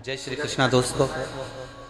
जय श्री कृष्णा दोस्तों,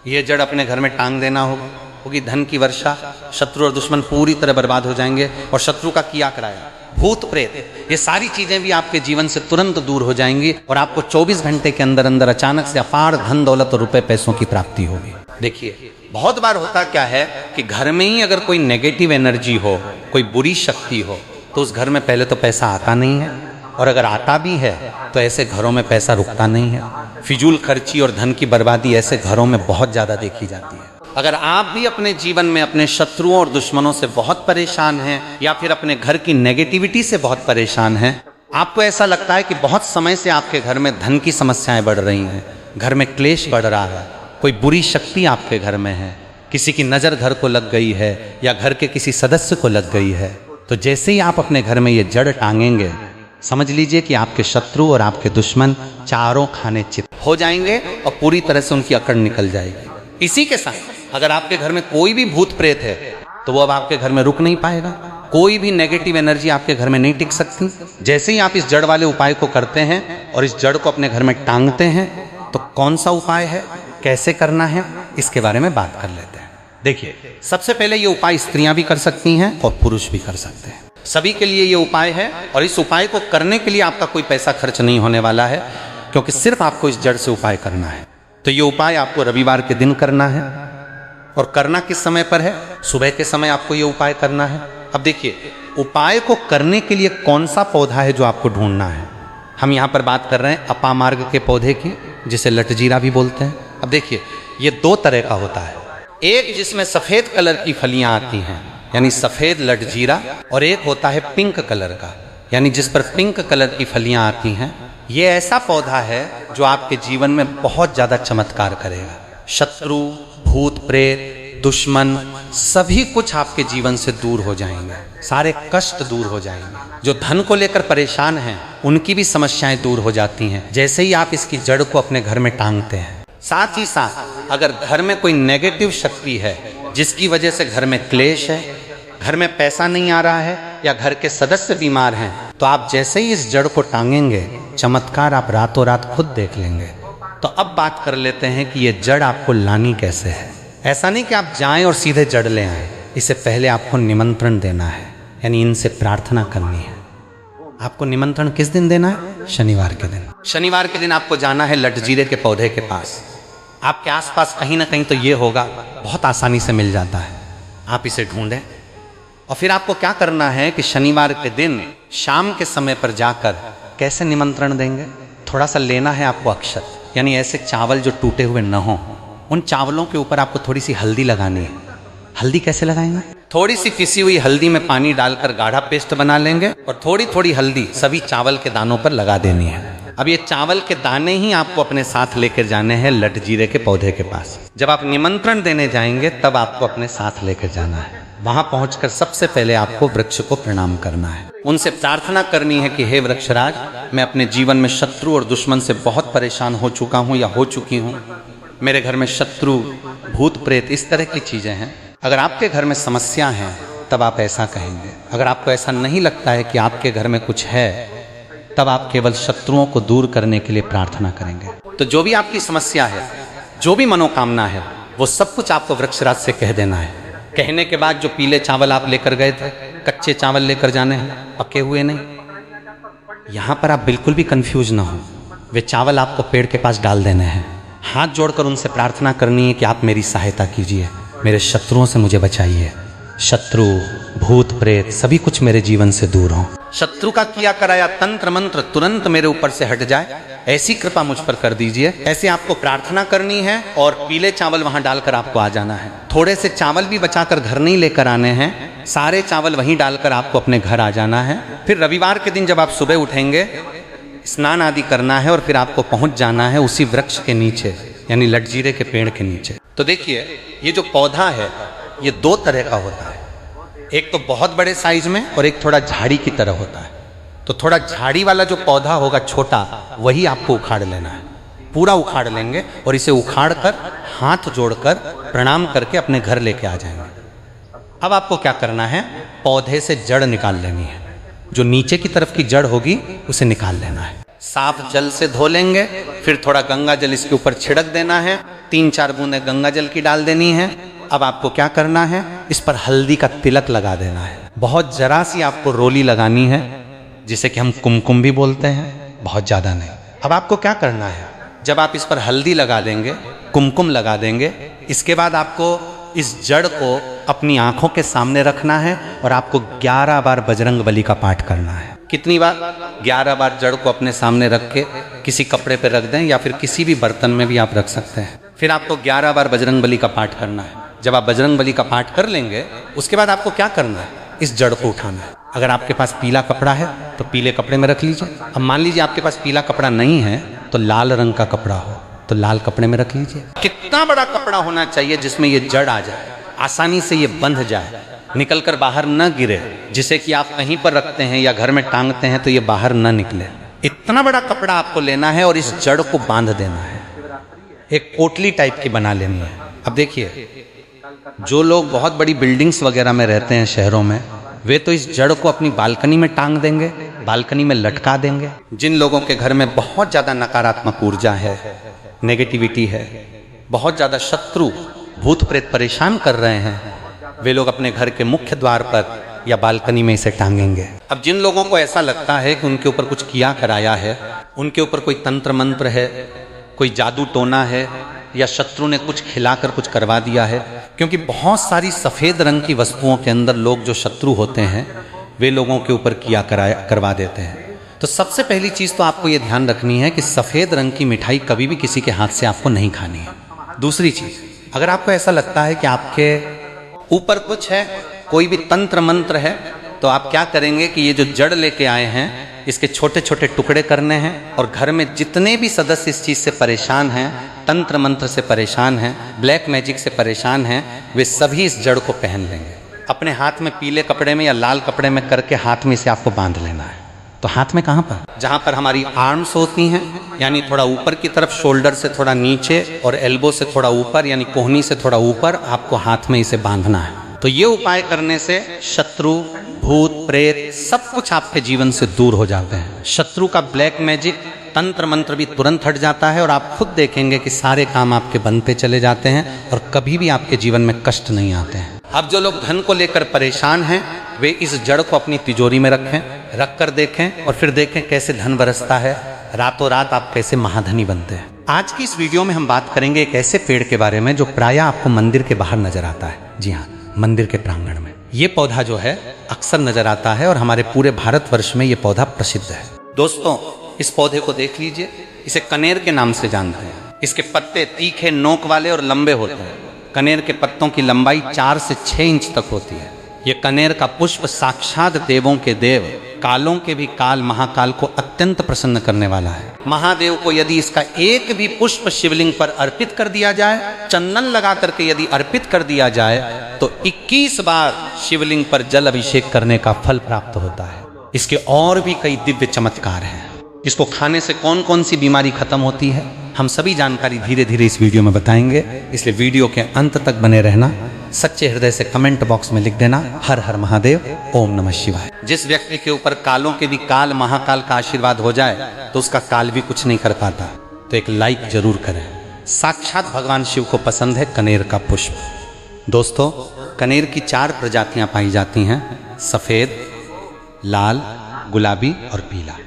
ये जड़ अपने घर में टांग देना होगी धन की वर्षा। शत्रु और दुश्मन पूरी तरह बर्बाद हो जाएंगे और शत्रु का किया कराया भूत प्रेत ये सारी चीजें भी आपके जीवन से तुरंत दूर हो जाएंगी और आपको 24 घंटे के अंदर अंदर अचानक से अपार धन दौलत और रुपए पैसों की प्राप्ति होगी। देखिए बहुत बार होता क्या है कि घर में ही अगर कोई नेगेटिव एनर्जी हो, कोई बुरी शक्ति हो, तो उस घर में पहले तो पैसा आता नहीं है, और अगर आता भी है तो ऐसे घरों में पैसा रुकता नहीं है। फिजूल खर्ची और धन की बर्बादी ऐसे घरों में बहुत ज़्यादा देखी जाती है। अगर आप भी अपने जीवन में अपने शत्रुओं और दुश्मनों से बहुत परेशान हैं या फिर अपने घर की नेगेटिविटी से बहुत परेशान हैं, आपको ऐसा लगता है कि बहुत समय से आपके घर में धन की समस्याएं बढ़ रही हैं, घर में क्लेश बढ़ रहा है, कोई बुरी शक्ति आपके घर में है, किसी की नज़र घर को लग गई है या घर के किसी सदस्य को लग गई है, तो जैसे ही आप अपने घर में ये जड़ टांगेंगे, समझ लीजिए कि आपके शत्रु और आपके दुश्मन चारों खाने चित हो जाएंगे और पूरी तरह से उनकी अकड़ निकल जाएगी। इसी के साथ अगर आपके घर में कोई भी भूत प्रेत है तो वो अब आपके घर में रुक नहीं पाएगा, कोई भी नेगेटिव एनर्जी आपके घर में नहीं टिक सकती। जैसे ही आप इस जड़ वाले उपाय को करते हैं और इस जड़ को अपने घर में टांगते हैं, तो कौन सा उपाय है, कैसे करना है, इसके बारे में बात कर लेते हैं। देखिए सबसे पहले ये उपाय स्त्रियां भी कर सकती हैं और पुरुष भी कर सकते हैं, सभी के लिए ये उपाय है। और इस उपाय को करने के लिए आपका कोई पैसा खर्च नहीं होने वाला है, क्योंकि सिर्फ आपको इस जड़ से उपाय करना है। तो ये उपाय आपको रविवार के दिन करना है, और करना किस समय पर है, सुबह के समय आपको ये उपाय करना है। अब देखिए उपाय को करने के लिए कौन सा पौधा है जो आपको ढूंढना है। हम यहाँ पर बात कर रहे हैं अपामार्ग के पौधे की, जिसे लटजीरा भी बोलते हैं। अब देखिए ये दो तरह का होता है, एक जिसमें सफ़ेद कलर की फलियाँ आती हैं यानी सफ़ेद लटजीरा, और एक होता है पिंक कलर का यानी जिस पर पिंक कलर की फलियाँ आती हैं। ये ऐसा पौधा है जो आपके जीवन में बहुत ज़्यादा चमत्कार करेगा। शत्रु, भूत प्रेत, दुश्मन सभी कुछ आपके जीवन से दूर हो जाएंगे, सारे कष्ट दूर हो जाएंगे। जो धन को लेकर परेशान हैं उनकी भी समस्याएं दूर हो जाती हैं जैसे ही आप इसकी जड़ को अपने घर में टांगते हैं। साथ ही साथ अगर घर में कोई नेगेटिव शक्ति है जिसकी वजह से घर में क्लेश है, घर में पैसा नहीं आ रहा है या घर के सदस्य बीमार हैं, तो आप जैसे ही इस जड़ को टांगेंगे चमत्कार आप रातों रात खुद देख लेंगे। तो अब बात कर लेते हैं कि ये जड़ आपको लानी कैसे है। ऐसा नहीं कि आप जाएं और सीधे जड़ ले आएं, इससे पहले आपको निमंत्रण देना है, यानी इनसे प्रार्थना करनी है। आपको निमंत्रण किस दिन देना है? शनिवार के दिन। शनिवार के दिन आपको जाना है लटजीरे के पौधे के पास। आपके आसपास कहीं ना कहीं तो ये होगा, बहुत आसानी से मिल जाता है। आप इसे ढूंढें और फिर आपको क्या करना है कि शनिवार के दिन शाम के समय पर जाकर कैसे निमंत्रण देंगे, थोड़ा सा लेना है आपको अक्षत, यानी ऐसे चावल जो टूटे हुए न हों, उन चावलों के ऊपर आपको थोड़ी सी हल्दी लगानी है। हल्दी कैसे लगाएंगे? थोड़ी सी पिसी हुई हल्दी में पानी डालकर गाढ़ा पेस्ट बना लेंगे और थोड़ी थोड़ी हल्दी सभी चावल के दानों पर लगा देनी है। अब ये चावल के दाने ही आपको अपने साथ लेकर जाने हैं लटजीरे के पौधे के पास। जब आप निमंत्रण देने जाएंगे तब आपको अपने साथ लेकर जाना है। वहां पहुंचकर सबसे पहले आपको वृक्ष को प्रणाम करना है, उनसे प्रार्थना करनी है कि हे वृक्षराज, मैं अपने जीवन में शत्रु और दुश्मन से बहुत परेशान हो चुका हूं या हो चुकी हूं। मेरे घर में शत्रु, भूत प्रेत इस तरह की चीजें हैं। अगर आपके घर में समस्या है तब आप ऐसा कहेंगे। अगर आपको ऐसा नहीं लगता है कि आपके घर में कुछ है, तब आप केवल शत्रुओं को दूर करने के लिए प्रार्थना करेंगे। तो जो भी आपकी समस्या है, जो भी मनोकामना है, वो सब कुछ आपको वृक्षराज से कह देना है। कहने के बाद जो पीले चावल आप लेकर गए थे, कच्चे चावल लेकर जाने हैं, पके हुए नहीं। यहाँ पर आप बिल्कुल भी कंफ्यूज ना हो, वे चावल आपको पेड़ के पास डाल देने हैं। हाथ जोड़कर उनसे प्रार्थना करनी है कि आप मेरी सहायता कीजिए, मेरे शत्रुओं से मुझे बचाइए। शत्रु, भूत प्रेत सभी कुछ मेरे जीवन से दूर हो। शत्रु का किया कराया तंत्र मंत्र तुरंत मेरे ऊपर से हट जाए, ऐसी कृपा मुझ पर कर दीजिए। ऐसे आपको प्रार्थना करनी है और पीले चावल वहां डालकर आपको आ जाना है। थोड़े से चावल भी बचाकर घर नहीं लेकर आने हैं, सारे चावल वहीं डालकर आपको अपने घर आ जाना है। फिर रविवार के दिन जब आप सुबह उठेंगे, स्नान आदि करना है और फिर आपको पहुंच जाना है उसी वृक्ष के नीचे, यानी लटजीरे के पेड़ के नीचे। तो देखिए ये जो पौधा है ये दो तरह का होता है, एक तो बहुत बड़े साइज में और एक थोड़ा झाड़ी की तरह होता है। तो थोड़ा झाड़ी वाला जो पौधा होगा छोटा, वही आपको उखाड़ लेना है। पूरा उखाड़ लेंगे और इसे उखाड़ कर हाथ जोड़कर प्रणाम करके अपने घर लेके आ जाएंगे। अब आपको क्या करना है, पौधे से जड़ निकाल लेनी है। जो नीचे की तरफ की जड़ होगी उसे निकाल लेना है। साफ जल से धो लेंगे, फिर थोड़ा गंगा जल इसके ऊपर छिड़क देना है, 3-4 बूंदें गंगा जल की डाल देनी है। अब आपको क्या करना है, इस पर हल्दी का तिलक लगा देना है। बहुत जरा सी आपको रोली लगानी है, जिसे कि हम कुमकुम भी बोलते हैं, बहुत ज़्यादा नहीं। अब आपको क्या करना है, जब आप इस पर हल्दी लगा देंगे, कुमकुम लगा देंगे, इसके बाद आपको इस जड़ को अपनी आंखों के सामने रखना है और आपको 11 बार बजरंग बली का पाठ करना है। कितनी बार? 11 बार जड़ को अपने सामने रख के किसी कपड़े पर रख दें या फिर किसी भी बर्तन में भी आप रख सकते हैं। फिर आपको 11 बार बजरंग बली का पाठ करना है। जब आप बजरंग बली का पाठ कर लेंगे, उसके बाद आपको क्या करना है, इस जड़ को उठाना है। अगर आपके पास पीला कपड़ा है तो पीले कपड़े में रख लीजिए। अब मान लीजिए आपके पास पीला कपड़ा नहीं है तो लाल रंग का कपड़ा हो तो लाल कपड़े में रख लीजिए। कितना बड़ा कपड़ा होना चाहिए जिसमें ये जड़ आ जाए, आसानी से ये बंध जाए, निकल कर बाहर न गिरे, जिसे कि आप कहीं पर रखते हैं या घर में टांगते हैं तो ये बाहर न निकले। इतना बड़ा कपड़ा आपको लेना है और इस जड़ को बांध देना है, एक पोटली टाइप की बना लेनी है। अब देखिए, जो लोग बहुत बड़ी बिल्डिंग्स वगैरह में रहते हैं शहरों में, वे तो इस जड़ को अपनी बालकनी में टांग देंगे, बालकनी में लटका देंगे। जिन लोगों के घर में बहुत ज़्यादा नकारात्मक ऊर्जा है, नेगेटिविटी है, बहुत ज़्यादा शत्रु भूत प्रेत परेशान कर रहे हैं, वे लोग अपने घर के मुख्य द्वार पर या बालकनी में इसे टांगेंगे। अब जिन लोगों को ऐसा लगता है कि उनके ऊपर कुछ किया कराया है, उनके ऊपर कोई तंत्र मंत्र है, कोई जादू टोना है, या शत्रु ने कुछ खिलाकर कुछ करवा दिया है, क्योंकि बहुत सारी सफ़ेद रंग की वस्तुओं के अंदर लोग जो शत्रु होते हैं वे लोगों के ऊपर किया करवा देते हैं। तो सबसे पहली चीज़ तो आपको ये ध्यान रखनी है कि सफ़ेद रंग की मिठाई कभी भी किसी के हाथ से आपको नहीं खानी है। दूसरी चीज़, अगर आपको ऐसा लगता है कि आपके ऊपर कुछ है, कोई भी तंत्र मंत्र है, तो आप क्या करेंगे कि ये जो जड़ लेके आए हैं इसके छोटे छोटे टुकड़े करने हैं और घर में जितने भी सदस्य इस चीज़ से परेशान हैं, तंत्र मंत्र से परेशान हैं, ब्लैक मैजिक से परेशान हैं, वे सभी इस जड़ को पहन लेंगे। अपने हाथ में पीले कपड़े में या लाल कपड़े में करके हाथ में इसे आपको बांध लेना है। तो हाथ में कहाँ पर? जहाँ पर हमारी आर्म्स होती हैं, यानी थोड़ा ऊपर की तरफ, शोल्डर से थोड़ा नीचे और एल्बो से थोड़ा ऊपर, यानी कोहनी से थोड़ा ऊपर आपको हाथ में इसे बांधना है। तो ये उपाय करने से शत्रु, भूत प्रेत सब कुछ आपके जीवन से दूर हो जाते हैं। शत्रु का ब्लैक मैजिक, तंत्र मंत्र भी तुरंत हट जाता है और आप खुद देखेंगे कि सारे काम आपके बनते चले जाते हैं और कभी भी आपके जीवन में कष्ट नहीं आते हैं। अब जो लोग धन को लेकर परेशान हैं, वे इस जड़ को अपनी तिजोरी में रखें, रख कर देखें और फिर देखें कैसे धन बरसता है, रातों रात आप कैसे महाधनी बनते हैं। आज की इस वीडियो में हम बात करेंगे एक ऐसे पेड़ के बारे में जो प्रायः आपको मंदिर के बाहर नजर आता है। जी हाँ, मंदिर के प्रांगण में ये पौधा जो है अक्सर नजर आता है और हमारे पूरे भारतवर्ष में ये पौधा प्रसिद्ध है। दोस्तों, इस पौधे को देख लीजिए, इसे कनेर के नाम से जानते हैं। इसके पत्ते तीखे, नोक वाले और लंबे होते हैं। कनेर के पत्तों की लंबाई 4 से 6 इंच तक होती है। ये कनेर का पुष्प साक्षात देवों के देव, कालों के भी काल महाकाल को अत्यंत प्रसन्न करने वाला है। महादेव को यदि इसका एक भी पुष्प शिवलिंग पर अर्पित कर दिया जाए, चंदन लगा करके यदि अर्पित कर दिया जाए, तो 21 बार शिवलिंग पर जल अभिषेक करने का फल प्राप्त होता है। इसके और भी कई दिव्य चमत्कार हैं। इसको खाने से कौन कौन सी बीमारी खत्म होती है, हम सभी जानकारी धीरे धीरे इस वीडियो में बताएंगे, इसलिए वीडियो के अंत तक बने रहना। सच्चे हृदय से कमेंट बॉक्स में लिख देना हर हर महादेव, ओम नमः शिवाय। जिस व्यक्ति के ऊपर कालों के भी काल महाकाल का आशीर्वाद हो जाए तो उसका काल भी कुछ नहीं कर पाता। तो एक लाइक जरूर करें। साक्षात भगवान शिव को पसंद है कनेर का पुष्प। दोस्तों, कनेर की 4 प्रजातियां पाई जाती हैं, सफ़ेद, लाल, गुलाबी और पीला।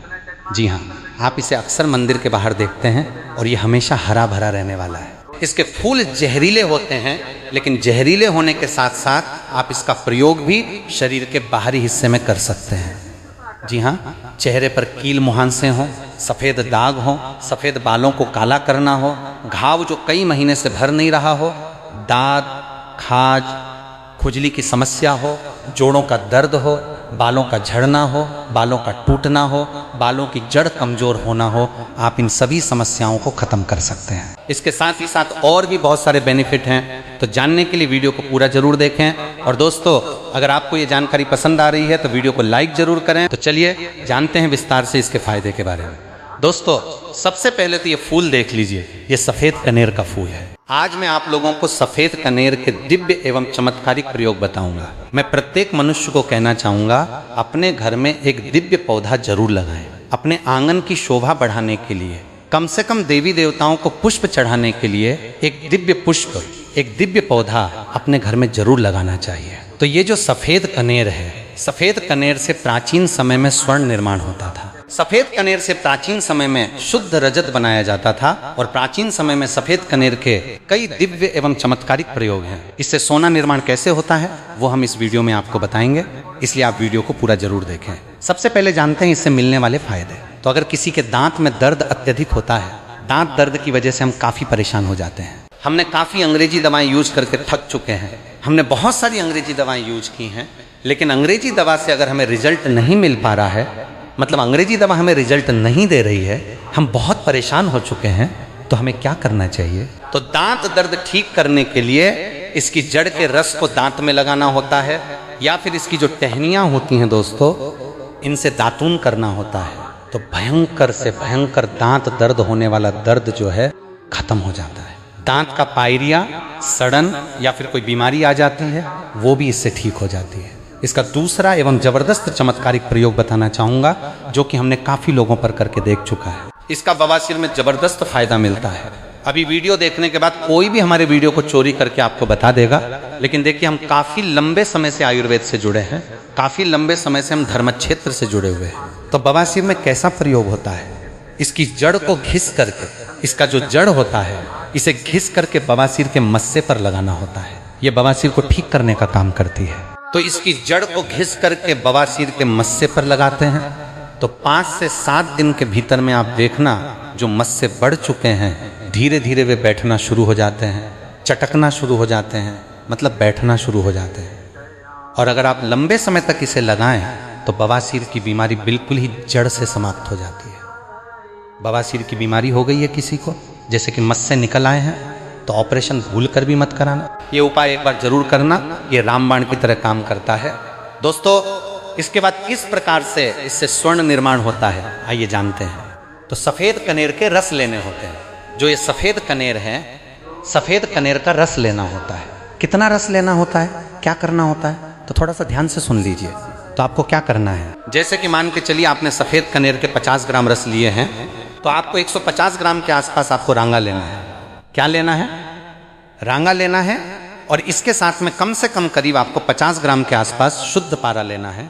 जी हाँ, आप इसे अक्सर मंदिर के बाहर देखते हैं और ये हमेशा हरा भरा रहने वाला है। इसके फूल जहरीले होते हैं, लेकिन जहरीले होने के साथ साथ आप इसका प्रयोग भी शरीर के बाहरी हिस्से में कर सकते हैं। जी हाँ, चेहरे पर कील मुहांसे हों, सफ़ेद दाग हों, सफ़ेद बालों को काला करना हो, घाव जो कई महीने से भर नहीं रहा हो, दाद, खाज, खुजली की समस्या हो, जोड़ों का दर्द हो, बालों का झड़ना हो, बालों का टूटना हो, बालों की जड़ कमज़ोर होना हो, आप इन सभी समस्याओं को ख़त्म कर सकते हैं। इसके साथ ही साथ और भी बहुत सारे बेनिफिट हैं, तो जानने के लिए वीडियो को पूरा ज़रूर देखें। और दोस्तों, अगर आपको ये जानकारी पसंद आ रही है तो वीडियो को लाइक ज़रूर करें। तो चलिए जानते हैं विस्तार से इसके फ़ायदे के बारे में। दोस्तों, सबसे पहले तो ये फूल देख लीजिए, ये सफ़ेद कनेर का फूल है। आज मैं आप लोगों को सफ़ेद कनेर के दिव्य एवं चमत्कारिक प्रयोग बताऊंगा। मैं प्रत्येक मनुष्य को कहना चाहूँगा, अपने घर में एक दिव्य पौधा जरूर लगाएं। अपने आंगन की शोभा बढ़ाने के लिए, कम से कम देवी देवताओं को पुष्प चढ़ाने के लिए एक दिव्य पुष्प, एक दिव्य पौधा अपने घर में जरूर लगाना चाहिए। तो ये जो सफेद कनेर है, सफेद कनेर से प्राचीन समय में स्वर्ण निर्माण होता था। सफेद कनेर से प्राचीन समय में शुद्ध रजत बनाया जाता था और प्राचीन समय में सफेद कनेर के कई दिव्य एवं चमत्कारिक प्रयोग हैं। इससे सोना निर्माण कैसे होता है वो हम इस वीडियो में आपको बताएंगे, इसलिए आप वीडियो को पूरा जरूर देखें। सबसे पहले जानते हैं इससे मिलने वाले फायदे। तो अगर किसी के दांत में दर्द अत्यधिक होता है, दांत दर्द की वजह से हम काफी परेशान हो जाते हैं। हमने काफी अंग्रेजी दवाएं यूज करके थक चुके हैं, हमने बहुत सारी अंग्रेजी दवाएं यूज की हैं, लेकिन अंग्रेजी दवा से अगर हमें रिजल्ट नहीं मिल पा रहा है, मतलब अंग्रेजी दवा हमें रिजल्ट नहीं दे रही है, हम बहुत परेशान हो चुके हैं, तो हमें क्या करना चाहिए? तो दांत दर्द ठीक करने के लिए इसकी जड़ के रस को दांत में लगाना होता है, या फिर इसकी जो टहनियाँ होती हैं दोस्तों, इनसे दातून करना होता है। तो भयंकर से भयंकर दांत दर्द होने वाला दर्द जो है खत्म हो जाता है। दांत का पायरिया, सड़न या फिर कोई बीमारी आ जाती है, वो भी इससे ठीक हो जाती है। इसका दूसरा एवं जबरदस्त चमत्कारिक प्रयोग बताना चाहूँगा, जो कि हमने काफ़ी लोगों पर करके देख चुका है। इसका बवासीर में जबरदस्त फायदा मिलता है। अभी वीडियो देखने के बाद कोई भी हमारे वीडियो को चोरी करके आपको बता देगा, लेकिन देखिए हम काफ़ी लंबे समय से आयुर्वेद से जुड़े हैं, काफ़ी लंबे समय से हम धर्म क्षेत्र से जुड़े हुए हैं। तो बवासीर में कैसा प्रयोग होता है? इसकी जड़ को घिस करके, इसका जो जड़ होता है इसे घिस करके बवासीर के मस्से पर लगाना होता है। ये बवासीर को ठीक करने का काम करती है। तो इसकी जड़ को घिस करके बवासीर के मस्से पर लगाते हैं, तो 5 से 7 दिन के भीतर में आप देखना जो मस्से बढ़ चुके हैं, धीरे धीरे वे बैठना शुरू हो जाते हैं, चटकना शुरू हो जाते हैं, मतलब बैठना शुरू हो जाते हैं। और अगर आप लंबे समय तक इसे लगाएं तो बवासीर की बीमारी बिल्कुल ही जड़ से समाप्त हो जाती है। बवासीर की बीमारी हो गई है किसी को, जैसे कि मस्से निकल आए हैं, तो ऑपरेशन भूल कर भी मत कराना। ये उपाय एक बार जरूर करना, ये रामबाण की तरह काम करता है। दोस्तों, इसके बाद किस प्रकार से इससे स्वर्ण निर्माण होता है आइए जानते हैं। तो सफ़ेद कनेर के रस लेने होते हैं। जो ये सफ़ेद कनेर है, सफ़ेद कनेर का रस लेना होता है। कितना रस लेना होता है, क्या करना होता है, तो थोड़ा सा ध्यान से सुन लीजिए। तो आपको क्या करना है, जैसे कि मान के चलिए आपने सफ़ेद कनेर के 50 ग्राम रस लिए हैं, तो आपको 150 ग्राम के आसपास आपको रांगा लेना है। क्या लेना है? रांगा लेना है। और इसके साथ में कम से कम करीब आपको 50 ग्राम के आसपास शुद्ध पारा लेना है।